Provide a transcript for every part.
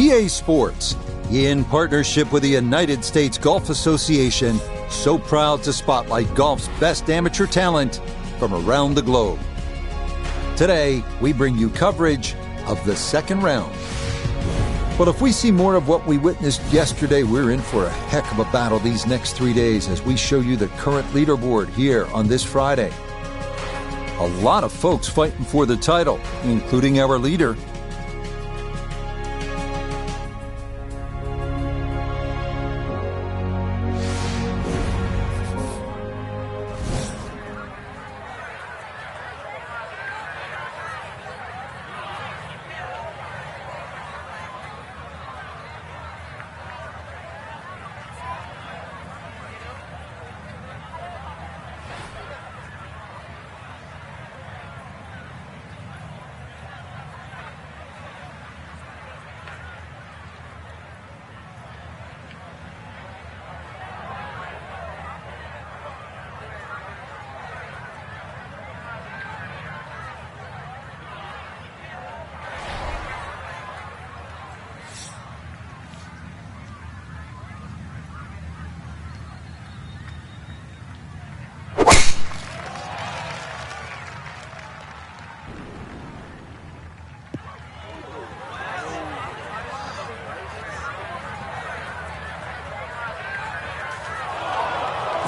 PGA Sports, in partnership with the United States Golf Association, so proud to spotlight golf's best amateur talent from around the globe. Today, we bring you coverage of the second round. But if we see more of what we witnessed yesterday, we're in for a heck of a battle these next 3 days as we show you the current leaderboard here on this Friday. A lot of folks fighting for the title, including our leader.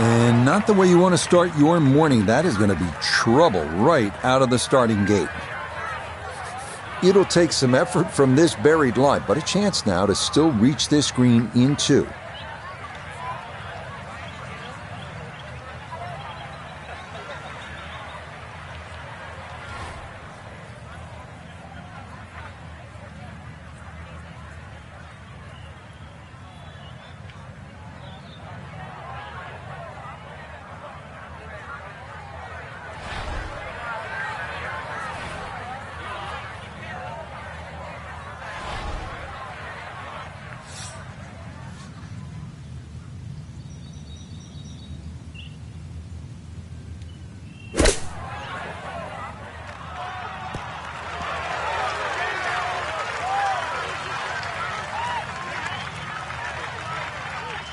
And not the way you want to start your morning. That is going to be trouble right out of the starting gate. It'll take some effort from this buried lie, but a chance now to still reach this green in two.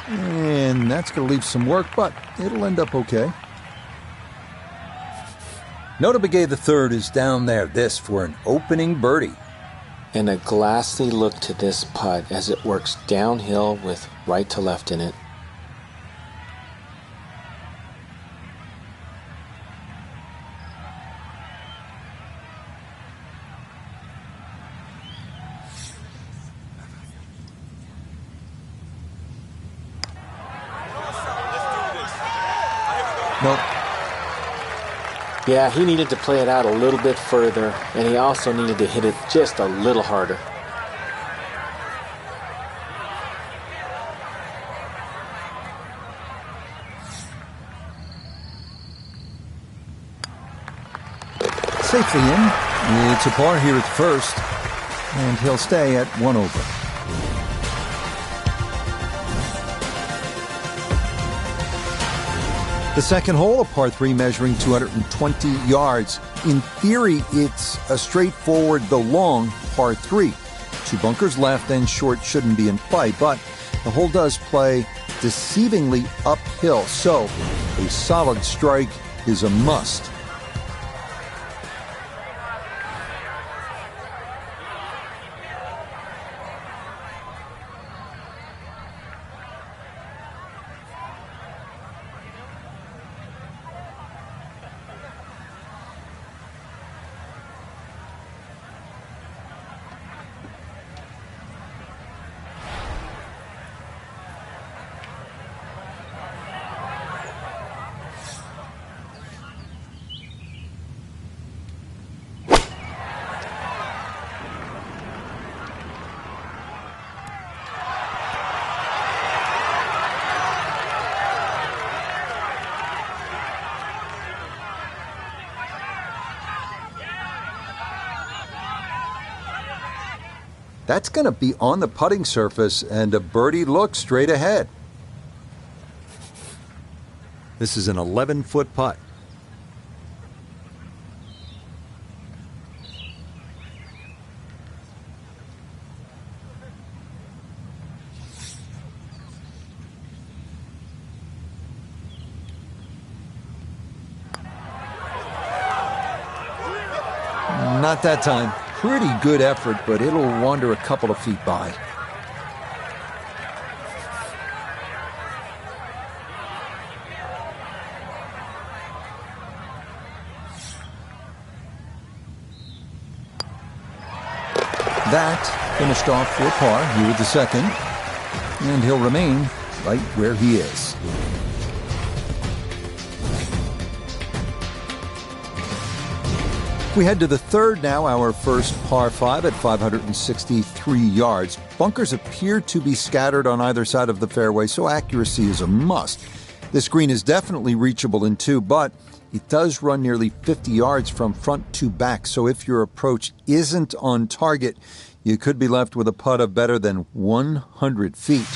And that's going to leave some work, but it'll end up okay. Nota Begay the third is down there. This for an opening birdie. And a glassy look to this putt as it works downhill with right to left in it. Nope. Yeah, he needed to play it out a little bit further, and he also needed to hit it just a little harder. Safely in. It's a par here at first, and he'll stay at 1 over. The second hole, a par 3 measuring 220 yards. In theory, it's a straightforward, though long, par 3. 2 bunkers left and short shouldn't be in play, but the hole does play deceivingly uphill, so a solid strike is a must. That's going to be on the putting surface and a birdie look straight ahead. This is an 11-foot putt. not that time. Pretty good effort, but it'll wander a couple of feet by. That finished off for par here with the second, and he'll remain right where he is. We head to the third now, our first par 5 at 563 yards. Bunkers appear to be scattered on either side of the fairway, so accuracy is a must. This green is definitely reachable in two, but it does run nearly 50 yards from front to back, so if your approach isn't on target, you could be left with a putt of better than 100 feet.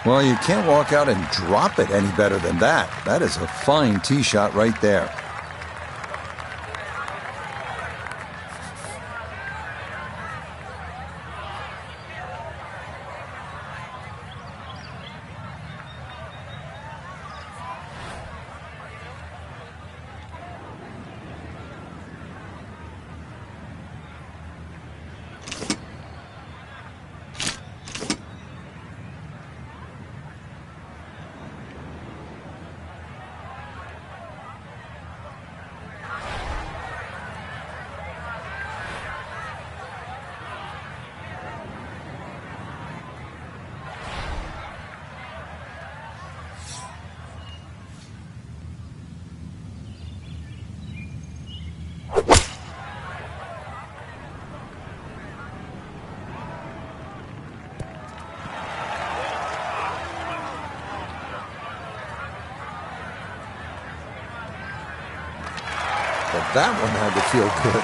Well, you can't walk out and drop it any better than that. That is a fine tee shot right there. But that one had to feel good.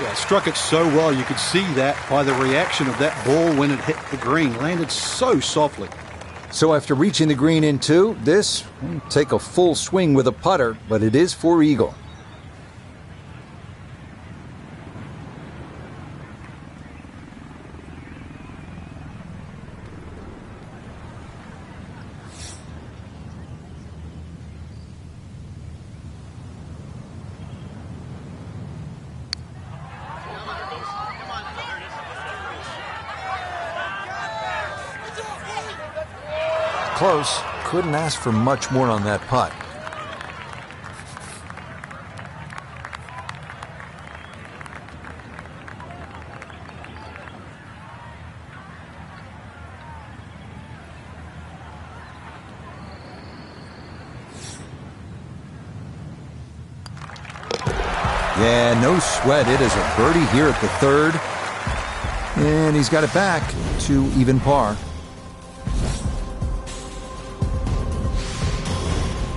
Yeah, struck it so well. You could see that by the reaction of that ball when it hit the green. Landed so softly. So after reaching the green in two, this will take a full swing with a putter, but it is for eagle. Close. Couldn't ask for much more on that putt. Yeah, no sweat. It is a birdie here at the third. And he's got it back to even par.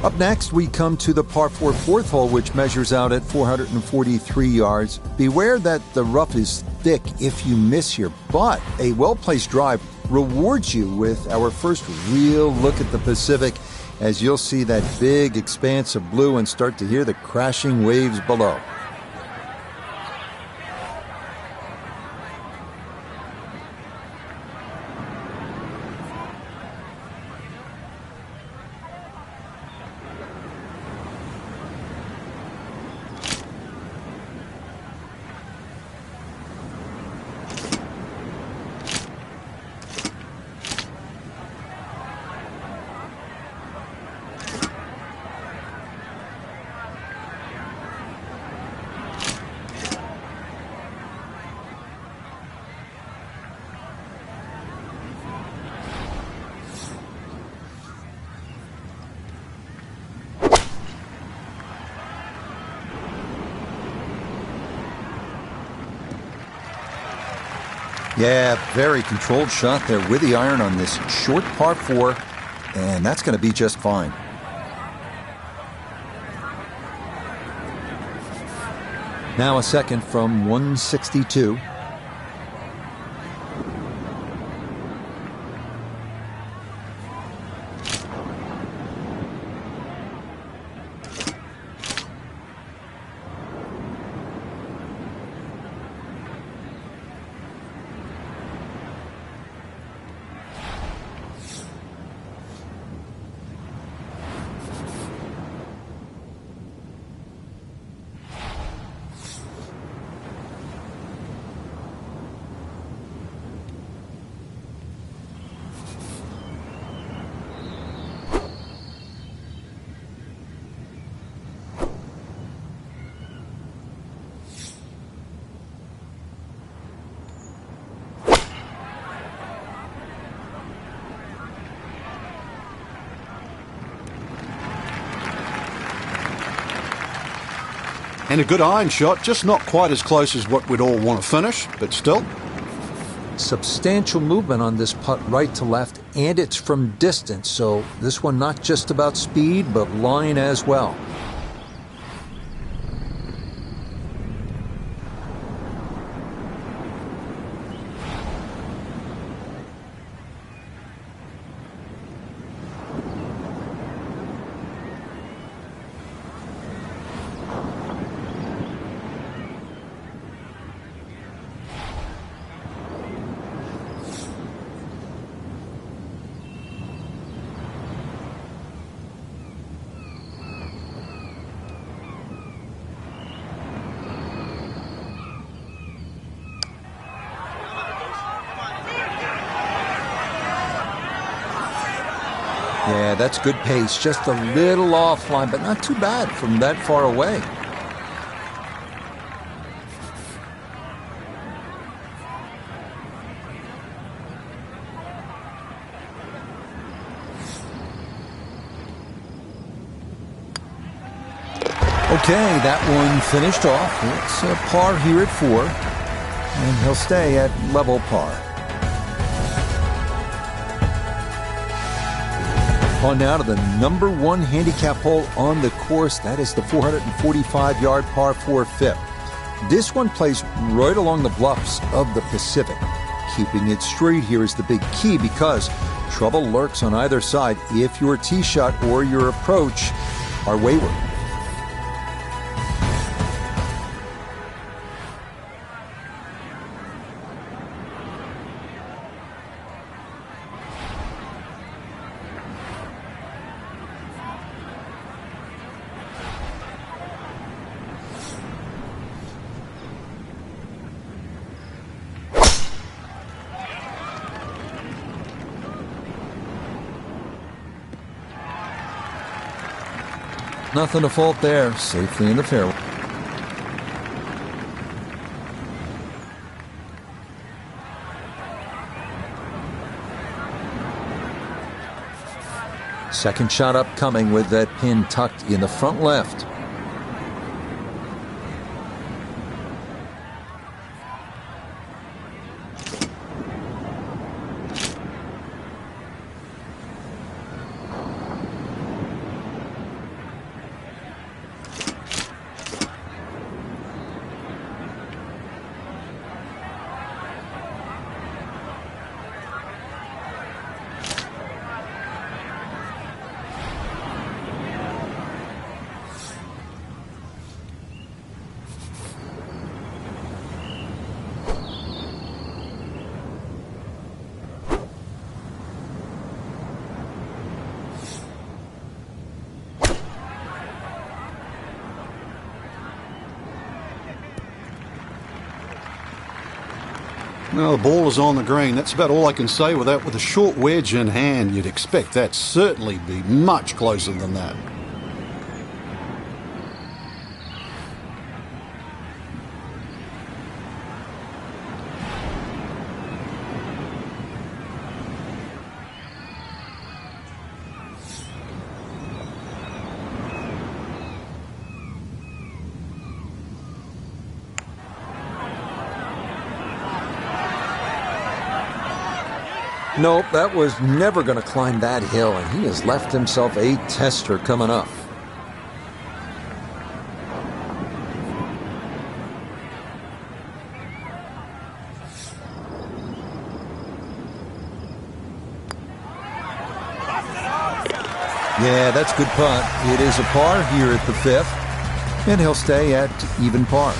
Up next, we come to the par 4 fourth hole, which measures out at 443 yards. Beware that the rough is thick if you miss here, but a well-placed drive rewards you with our first real look at the Pacific, as you'll see that big expanse of blue and start to hear the crashing waves below. Yeah, very controlled shot there with the iron on this short par 4, and that's going to be just fine. Now a second from 162. And a good iron shot, just not quite as close as what we'd all want to finish, but still. Substantial movement on this putt right to left, and it's from distance, so this one not just about speed, but line as well. Yeah, that's good pace. Just a little offline, but not too bad from that far away. Okay, that one finished off. It's a par here at 4, and he'll stay at level par. On now to the number 1 handicap hole on the course. That is the 445-yard par 4 fifth. This one plays right along the bluffs of the Pacific. Keeping it straight here is the big key because trouble lurks on either side if your tee shot or your approach are wayward. Nothing to fault there, safely in the fairway. Second shot upcoming with that pin tucked in the front left. Well, the ball is on the green. That's about all I can say with that. With a short wedge in hand, you'd expect that certainly be much closer than that. Nope, that was never going to climb that hill, and he has left himself a tester coming up. Yeah, that's a good putt. It is a par here at the 5th, and he'll stay at even par.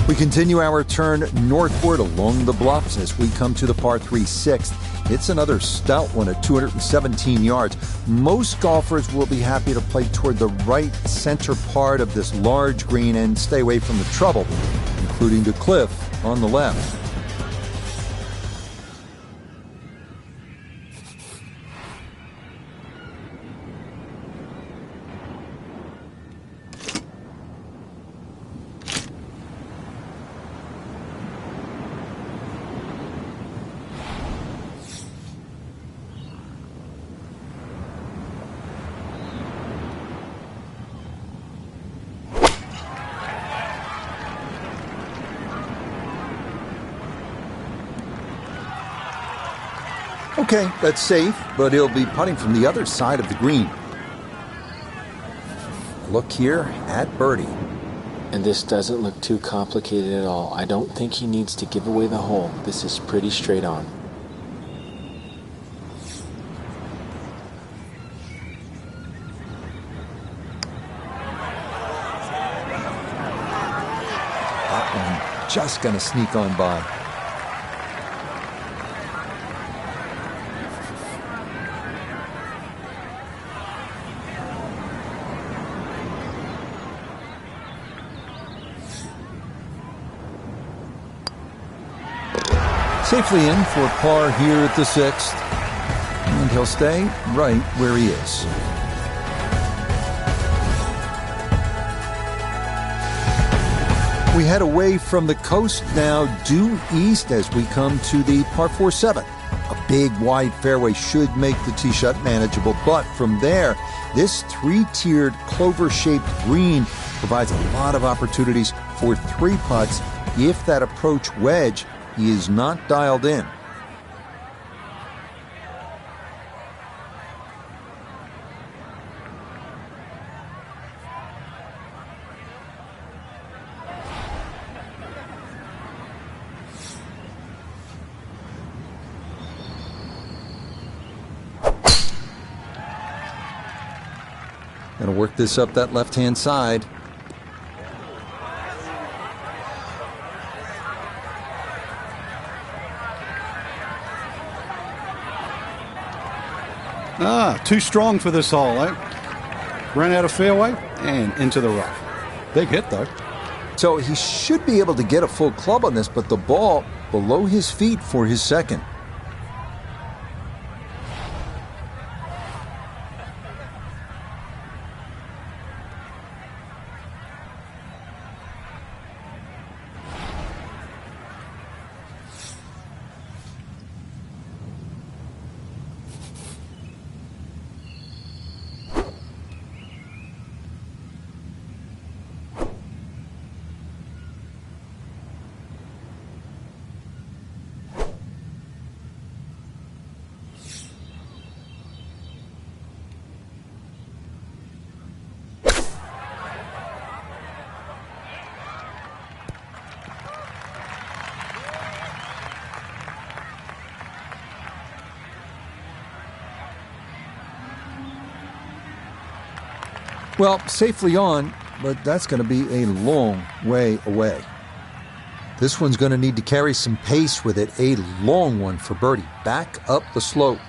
We continue our turn northward along the bluffs as we come to the par 3 6th. It's another stout one at 217 yards. Most golfers will be happy to play toward the right center part of this large green and stay away from the trouble, including the cliff on the left. Okay, that's safe, but he'll be putting from the other side of the green. Look here at birdie. And this doesn't look too complicated at all. I don't think he needs to give away the hole. This is pretty straight on. That one just going to sneak on by. Safely in for par here at the 6th, and he'll stay right where he is. We head away from the coast now due east as we come to the par 4 7. A big wide fairway should make the tee shot manageable, but from there, this 3-tiered clover-shaped green provides a lot of opportunities for 3 putts if that approach wedge is not dialed in. Gonna work this up that left-hand side. Too strong for this hole, eh? Ran out of fairway and into the rough. Big hit, though. So he should be able to get a full club on this, but the ball below his feet for his second. Well, safely on, but that's going to be a long way away. This one's going to need to carry some pace with it. A long one for birdie. Back up the slope.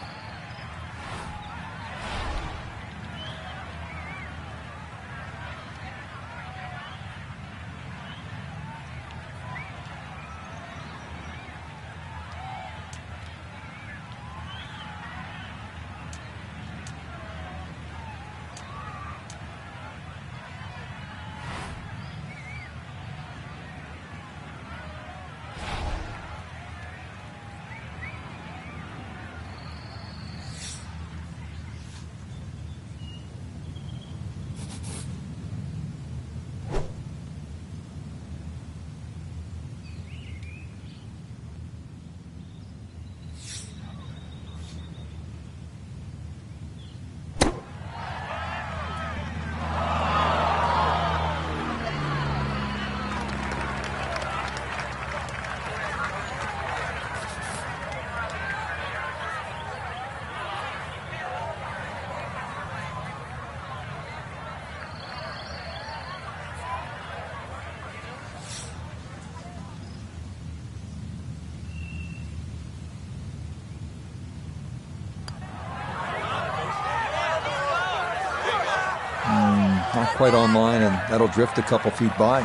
quite online, and that'll drift a couple feet by.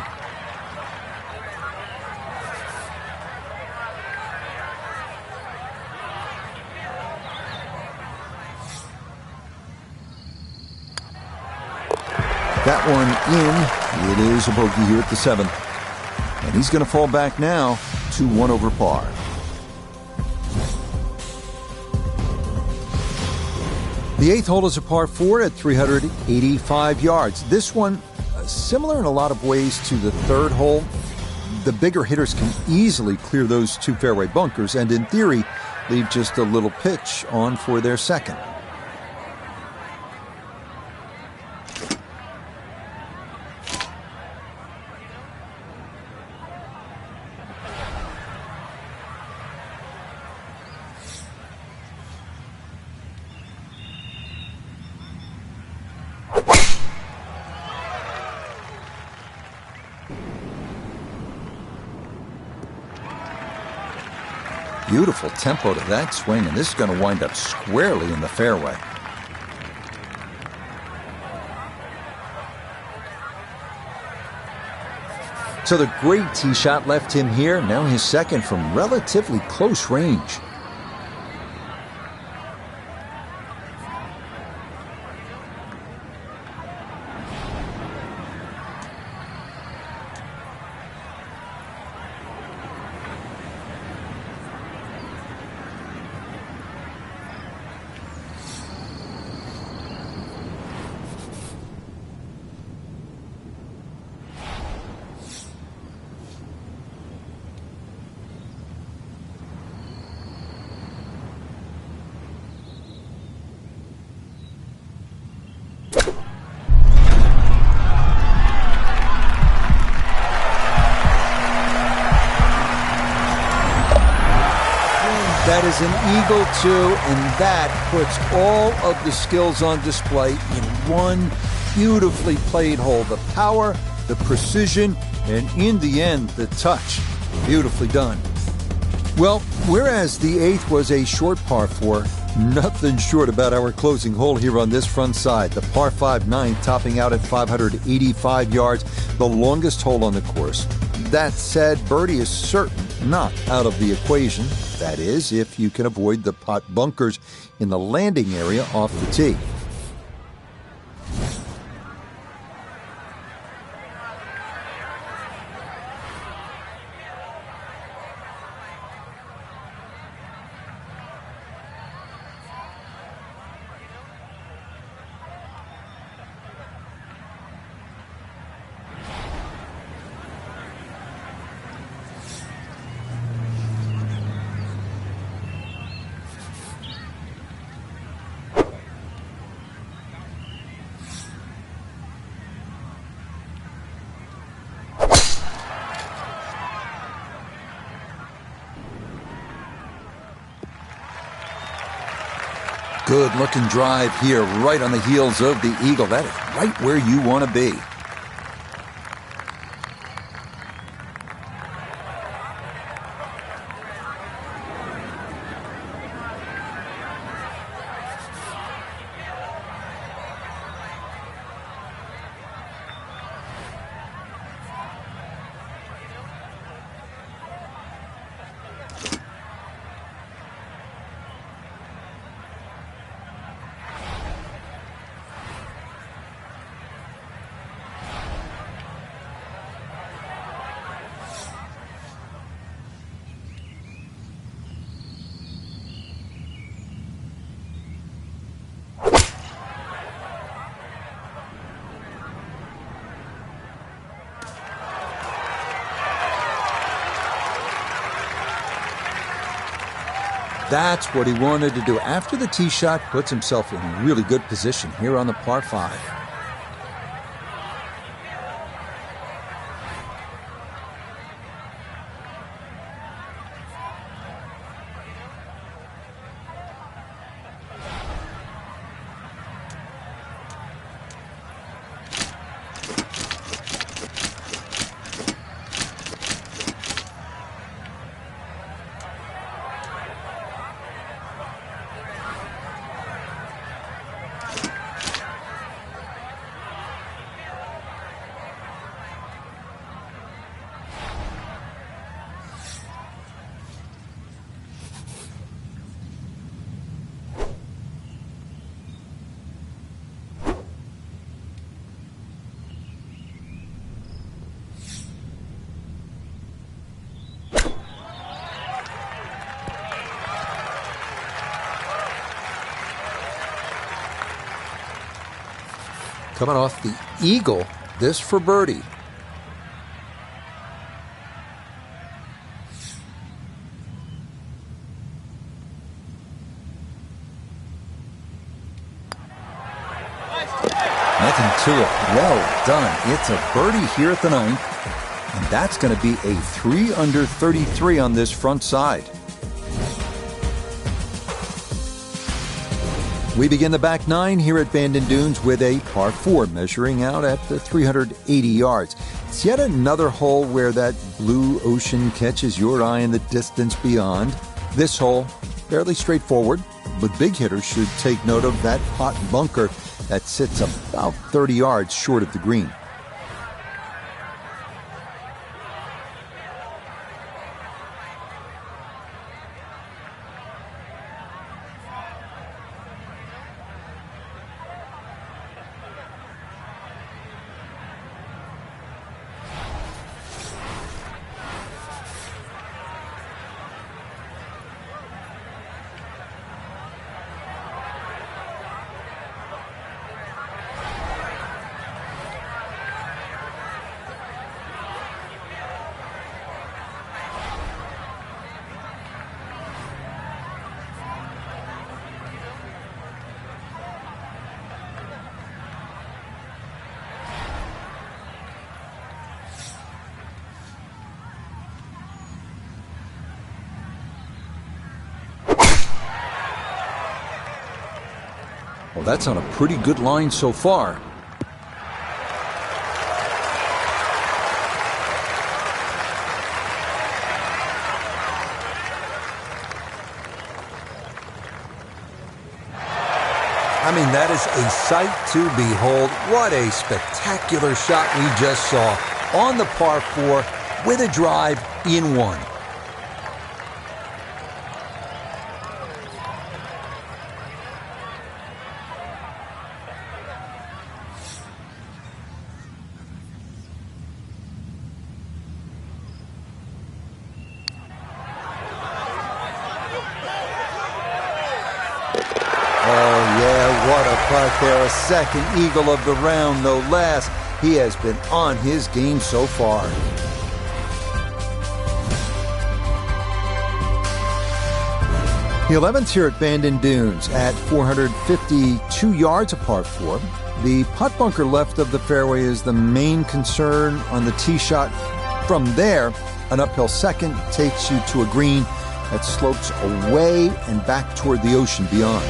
That one in. It is a bogey here at the 7th. And he's going to fall back now to 1 over par. The 8th hole is a par 4 at 385 yards. This one, similar in a lot of ways to the 3rd hole. The bigger hitters can easily clear those 2 fairway bunkers and, in theory, leave just a little pitch on for their 2nd. Beautiful tempo to that swing, and this is going to wind up squarely in the fairway. So the great tee shot left him here, now his 2nd from relatively close range. That is an eagle, too, and that puts all of the skills on display in one beautifully played hole. The power, the precision, and in the end, the touch. Beautifully done. Well, whereas the 8th was a short par 4, nothing short about our closing hole here on this front side. The par 5 9 topping out at 585 yards, the longest hole on the course. That said, birdie is certain not out of the equation. That is, if you can avoid the pot bunkers in the landing area off the tee. Good looking drive here, right on the heels of the eagle. That is right where you want to be. That's what he wanted to do. After the tee shot, puts himself in really good position here on the par 5. Coming off the eagle, this for birdie. Nothing to it. Well done. It's a birdie here at the ninth. And that's going to be a 3 under 33 on this front side. We begin the back nine here at Bandon Dunes with a par 4 measuring out at the 380 yards. It's yet another hole where that blue ocean catches your eye in the distance beyond. This hole, fairly straightforward, but big hitters should take note of that hot bunker that sits about 30 yards short of the green. Well, that's on a pretty good line so far. I mean, that is a sight to behold. What a spectacular shot we just saw on the par 4 with a drive in one. Right there, a second eagle of the round, no less. He has been on his game so far. The 11th here at Bandon Dunes at 452 yards, a par 4. The putt bunker left of the fairway is the main concern on the tee shot. From there, an uphill second takes you to a green that slopes away and back toward the ocean beyond.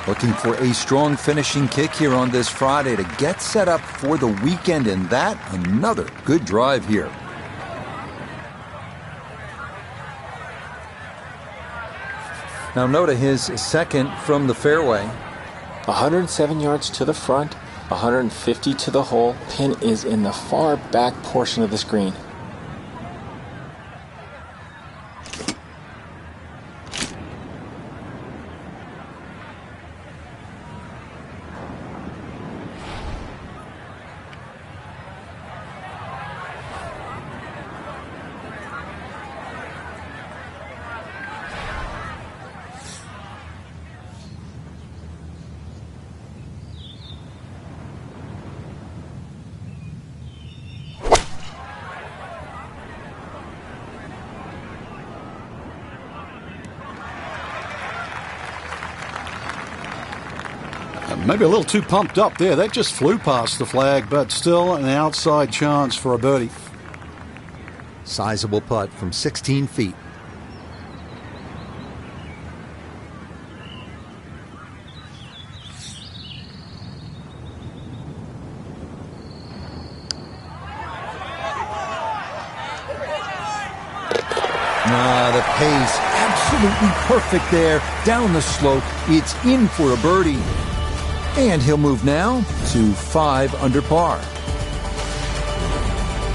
Looking for a strong finishing kick here on this Friday to get set up for the weekend, and that another good drive here. Now note his second from the fairway. 107 yards to the front, 150 to the hole. Pin is in the far back portion of the screen. Maybe a little too pumped up there. That just flew past the flag, but still an outside chance for a birdie. Sizable putt from 16 feet. The pace absolutely perfect there. Down the slope, it's in for a birdie. And he'll move now to 5 under par.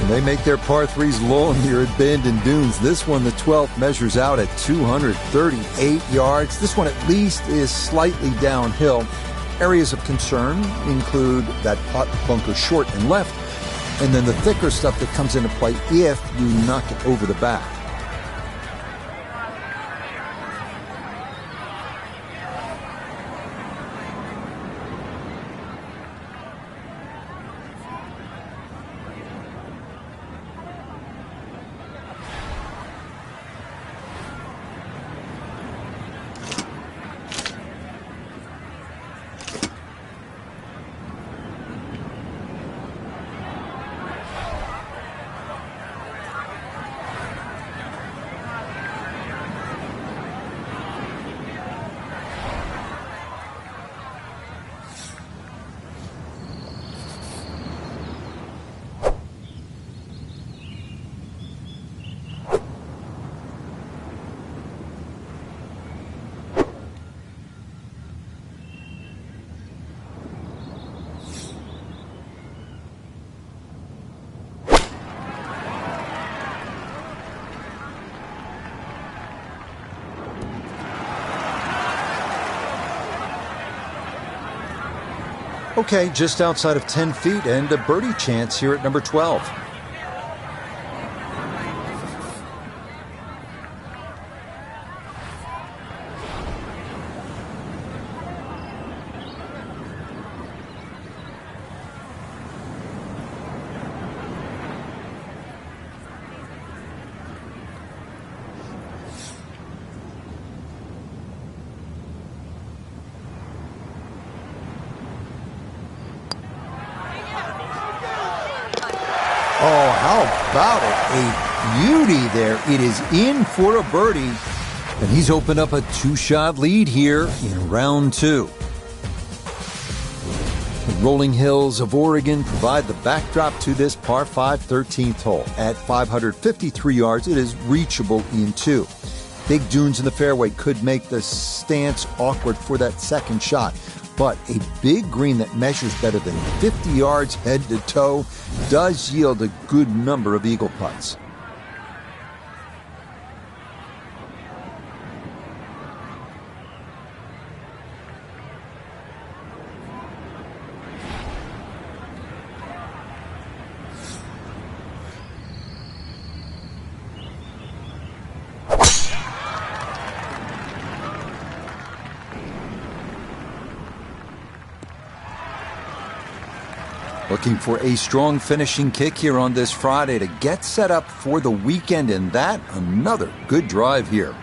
They make their par 3s lonelier at Bend and Dunes. This one, the 12th, measures out at 238 yards. This one at least is slightly downhill. Areas of concern include that putt bunker short and left, and then the thicker stuff that comes into play if you knock it over the back. Okay, just outside of 10 feet and a birdie chance here at number 12. Oh, how about it? A beauty there. It is in for a birdie. And he's opened up a 2-shot lead here in round 2. The rolling hills of Oregon provide the backdrop to this par 5 13th hole. At 553 yards, it is reachable in 2. Big dunes in the fairway could make the stance awkward for that second shot. But a big green that measures better than 50 yards head to toe does yield a good number of eagle putts. Looking for a strong finishing kick here on this Friday to get set up for the weekend, and that another good drive here.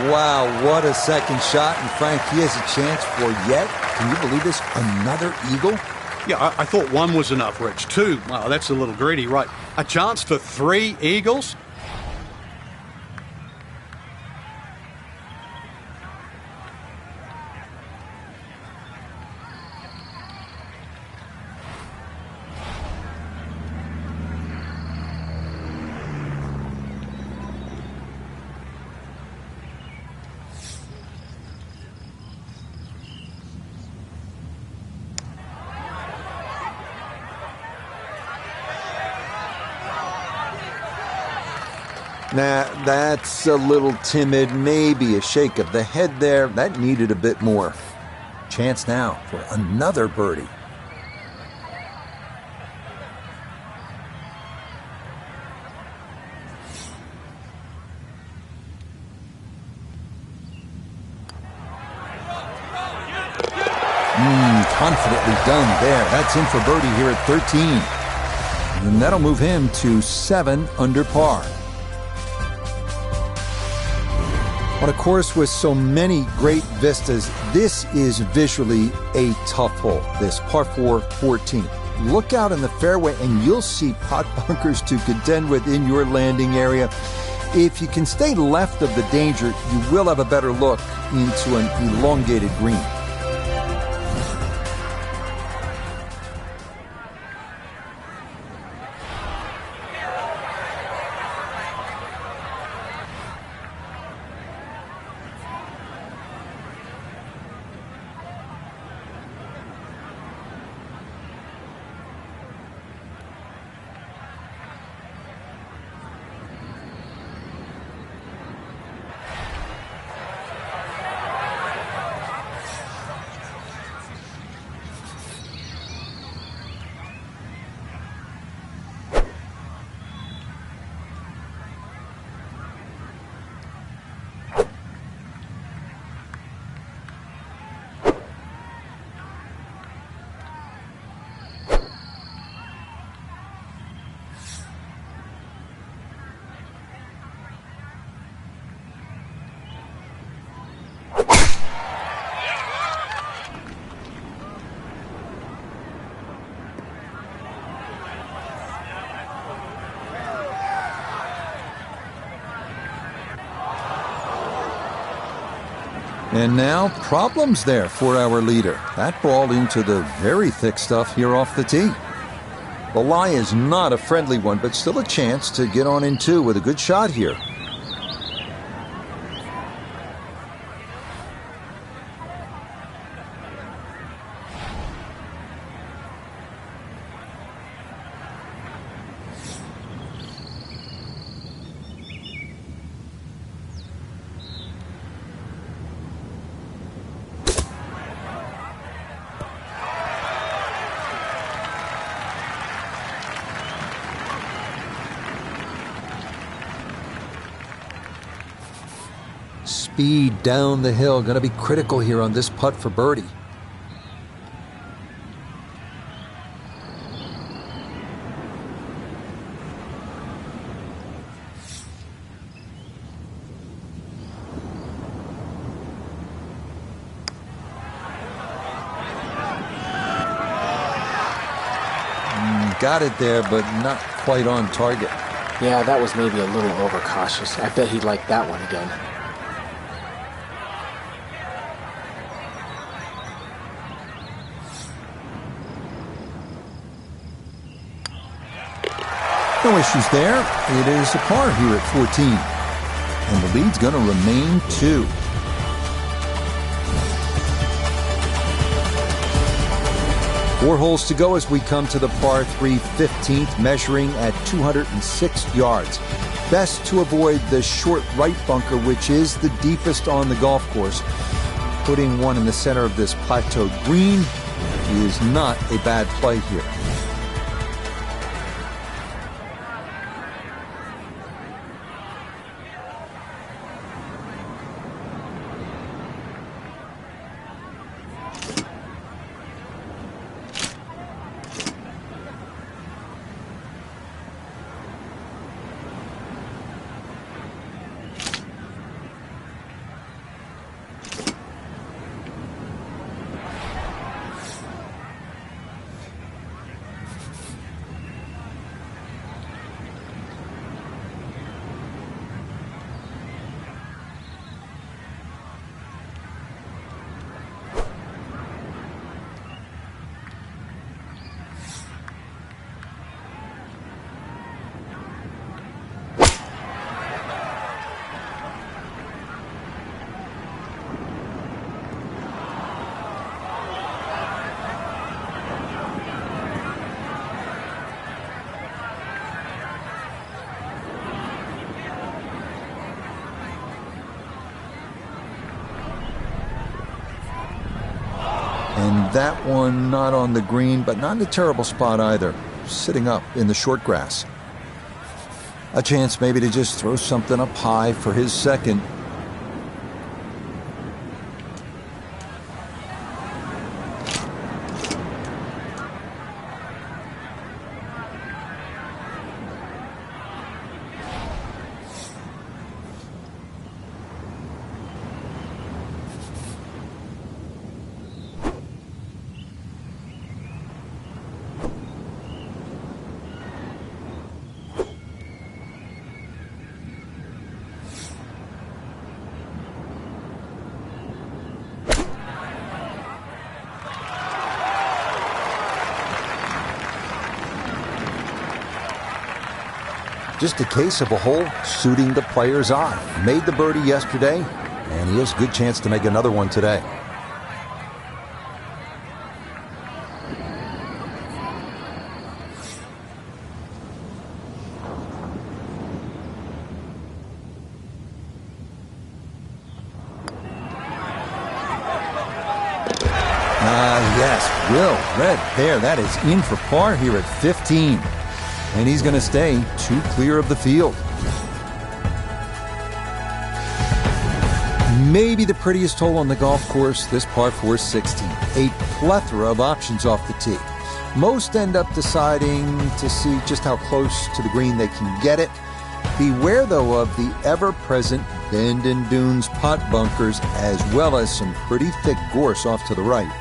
Wow, what a second shot. And Frank, he has a chance for yet, can you believe this, another eagle? Yeah, I thought one was enough, Rich. 2, wow, that's a little greedy, right? A chance for 3 eagles? Nah, that's a little timid. Maybe a shake of the head there. That needed a bit more. Chance now for another birdie. definitely done there. That's in for birdie here at 13. And that'll move him to 7 under par. On a course with so many great vistas, this is visually a tough hole, this par 4 14. Look out in the fairway and you'll see pot bunkers to contend with in your landing area. If you can stay left of the danger, you will have a better look into an elongated green. And now, problems there for our leader. That ball into the very thick stuff here off the tee. The lie is not a friendly one, but still a chance to get on in 2 with a good shot here. Speed down the hill, going to be critical here on this putt for birdie. Got it there, but not quite on target. Yeah, that was maybe a little overcautious. I bet he'd like that one again. No issues there. It is a par here at 14. And the lead's going to remain 2. Four holes to go as we come to the par 3 15th, measuring at 206 yards. Best to avoid the short right bunker, which is the deepest on the golf course. Putting one in the center of this plateau green is not a bad play here. And that one not on the green, but not in a terrible spot either. Sitting up in the short grass. A chance maybe to just throw something up high for his second. Just a case of a hole suiting the player's eye. Made the birdie yesterday, and he has a good chance to make another one today. Yes, Will Red there. That is in for par here at 15. And he's going to stay 2 clear of the field. Maybe the prettiest hole on the golf course, this par 4 16. A plethora of options off the tee. Most end up deciding to see just how close to the green they can get it. Beware, though, of the ever-present bend and dunes pot bunkers, as well as some pretty thick gorse off to the right.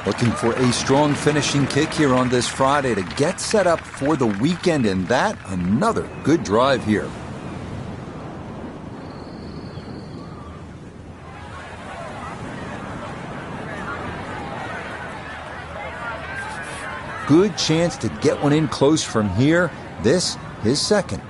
Looking for a strong finishing kick here on this Friday to get set up for the weekend, and that another good drive here. Good chance to get one in close from here. This, his second.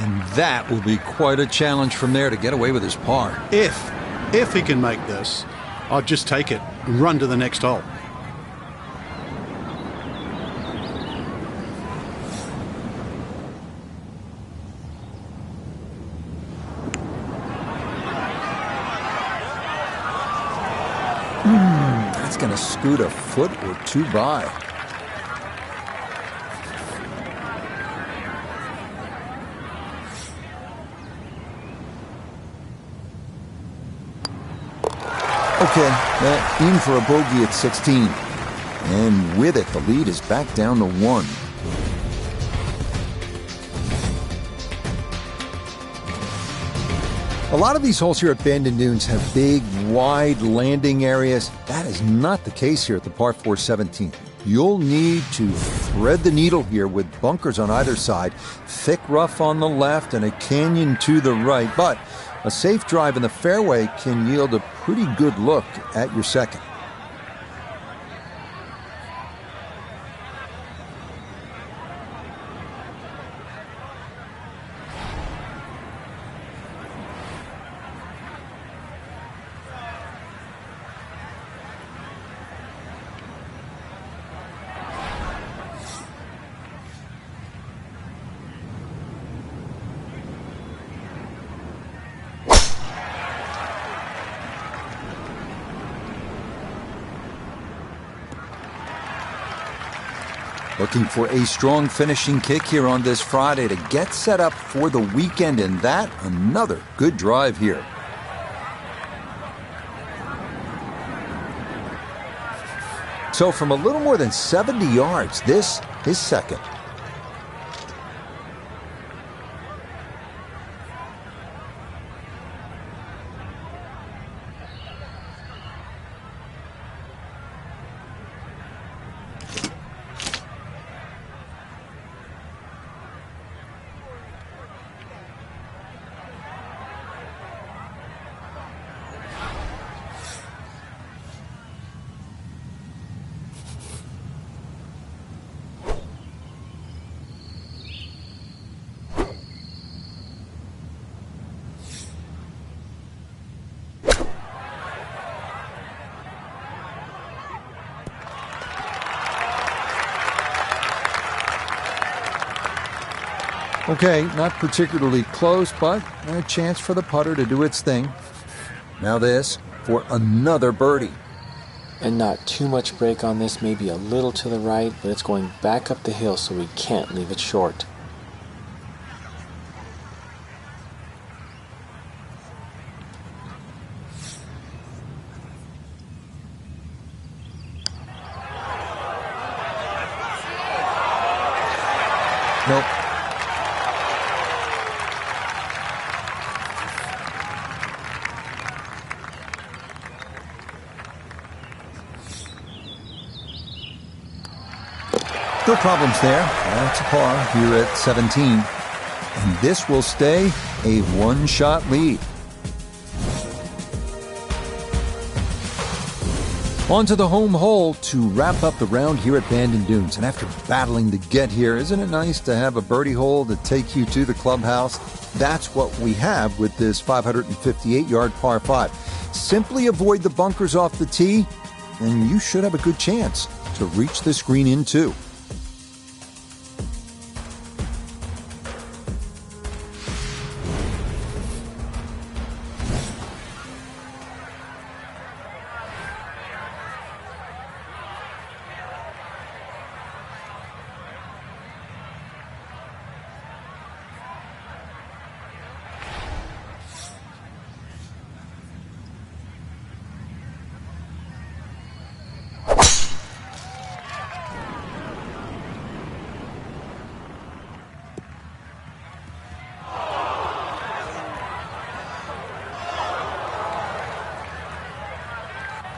And that will be quite a challenge from there to get away with his par. If he can make this, I'd just take it and run to the next hole. That's going to scoot a foot or two by. Okay, in for a bogey at 16. And with it, the lead is back down to 1. A lot of these holes here at Bend and Dunes have big, wide landing areas. That is not the case here at the par 4 17. You'll need to thread the needle here with bunkers on either side, thick rough on the left, and a canyon to the right. But a safe drive in the fairway can yield a pretty good look at your second. Looking for a strong finishing kick here on this Friday to get set up for the weekend, and that another good drive here. So from a little more than 70 yards, this is second. Okay, not particularly close, but a chance for the putter to do its thing. Now this for another birdie. And not too much break on this, maybe a little to the right, but it's going back up the hill, so we can't leave it short. Nope. No problems there. That's a par here at 17. And this will stay a one-shot lead. On to the home hole to wrap up the round here at Bandon Dunes. And after battling to get here, isn't it nice to have a birdie hole to take you to the clubhouse? That's what we have with this 558-yard par 5. Simply avoid the bunkers off the tee, and you should have a good chance to reach this green in two.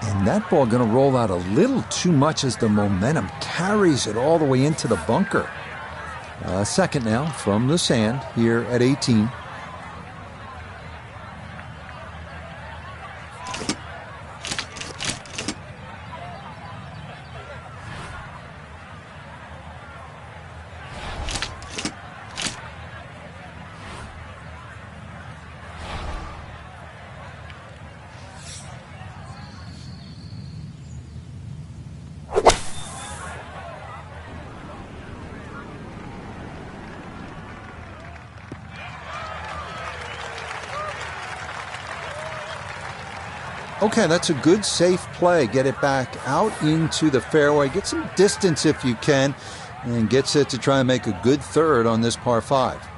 And that ball going to roll out a little too much as the momentum carries it all the way into the bunker. Second now from the sand here at 18. Okay, that's a good, safe play. Get it back out into the fairway. Get some distance if you can, and gets it to try and make a good third on this par 5.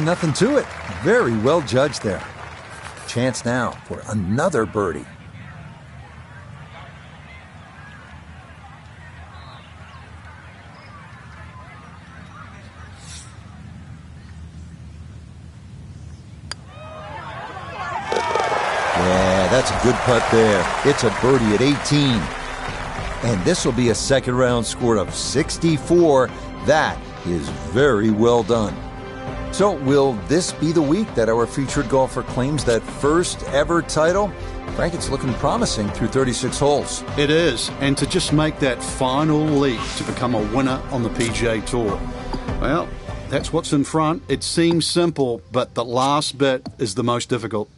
Nothing to it. Very well judged there. Chance now for another birdie. that's a good putt there. It's a birdie at 18. And this will be a second round score of 64. That is very well done. So will this be the week that our featured golfer claims that first ever title? Frank, it's looking promising through 36 holes. It is, and to just make that final leap to become a winner on the PGA Tour. Well, that's what's in front. It seems simple, but the last bit is the most difficult.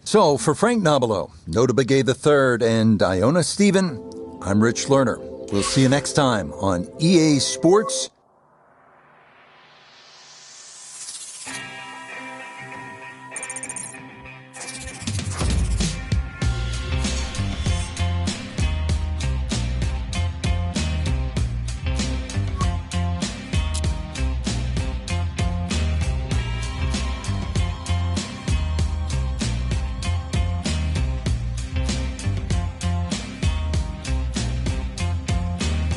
So for Frank Nobilo, Nota Begay III, and Iona Stephen, I'm Rich Lerner. We'll see you next time on EA Sports